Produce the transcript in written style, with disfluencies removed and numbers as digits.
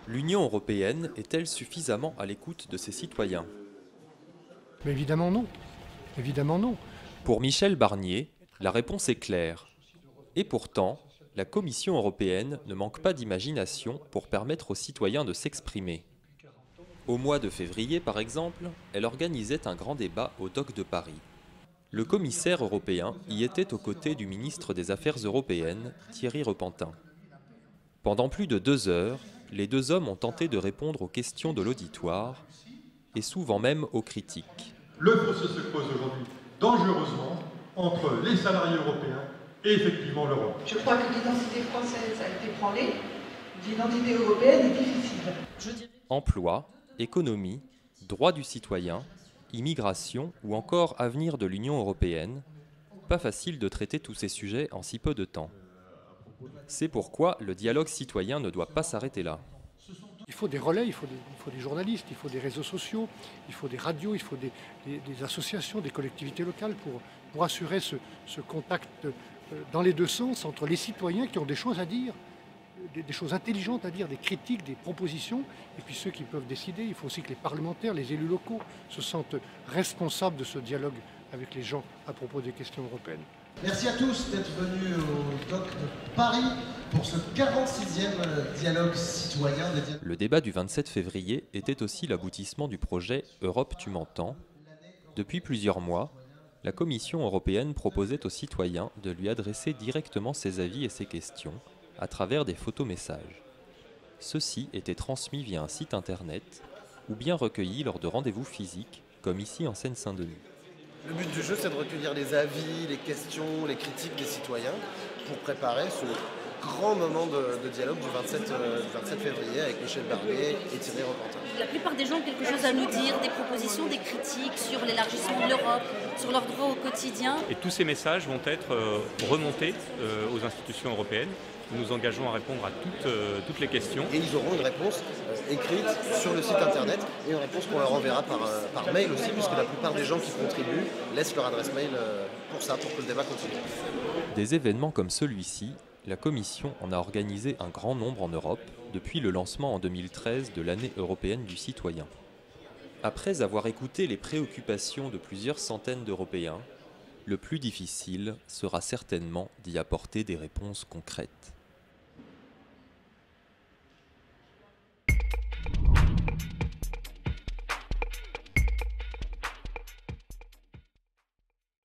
L'Union européenne est-elle suffisamment à l'écoute de ses citoyens? Mais évidemment non. Évidemment non. Pour Michel Barnier, la réponse est claire. Et pourtant, la Commission européenne ne manque pas d'imagination pour permettre aux citoyens de s'exprimer. Au mois de février, par exemple, elle organisait un grand débat au Dock de Paris. Le commissaire européen y était aux côtés du ministre des Affaires européennes, Thierry Repentin. Pendant plus de 2 heures, les deux hommes ont tenté de répondre aux questions de l'auditoire, et souvent même aux critiques. Le fossé se creuse aujourd'hui dangereusement entre les salariés européens et effectivement l'Europe. Je crois que l'identité française a été ébranlée, l'identité européenne est difficile. Emploi, économie, droits du citoyen, immigration ou encore avenir de l'Union européenne, pas facile de traiter tous ces sujets en si peu de temps. C'est pourquoi le dialogue citoyen ne doit pas s'arrêter là. Il faut des relais, il faut des journalistes, il faut des réseaux sociaux, il faut des radios, il faut des associations, des collectivités locales pour assurer ce contact dans les deux sens entre les citoyens qui ont des choses à dire, des choses intelligentes à dire, des critiques, des propositions, et puis ceux qui peuvent décider. Il faut aussi que les parlementaires, les élus locaux se sentent responsables de ce dialogue avec les gens à propos des questions européennes. Merci à tous d'être venus au Dock de Paris pour ce 46e dialogue citoyen. Le débat du 27 février était aussi l'aboutissement du projet Europe tu m'entends. Depuis plusieurs mois, la Commission européenne proposait aux citoyens de lui adresser directement ses avis et ses questions à travers des photomessages. Ceux-ci étaient transmis via un site internet ou bien recueillis lors de rendez-vous physiques, comme ici en Seine-Saint-Denis. Le but du jeu, c'est de recueillir les avis, les questions, les critiques des citoyens pour préparer ce grand moment de dialogue du 27 février avec Michel Barnier et Thierry Repentin. La plupart des gens ont quelque chose à nous dire, des propositions, des critiques sur l'élargissement de l'Europe, sur leurs droits au quotidien. Et tous ces messages vont être remontés aux institutions européennes. Nous nous engageons à répondre à toutes les questions. Et ils auront une réponse écrite sur le site internet et une réponse qu'on leur enverra par mail aussi, puisque la plupart des gens qui contribuent laissent leur adresse mail pour que le débat continue. Des événements comme celui-ci, la Commission en a organisé un grand nombre en Europe depuis le lancement en 2013 de l'année européenne du citoyen. Après avoir écouté les préoccupations de plusieurs centaines d'Européens, le plus difficile sera certainement d'y apporter des réponses concrètes.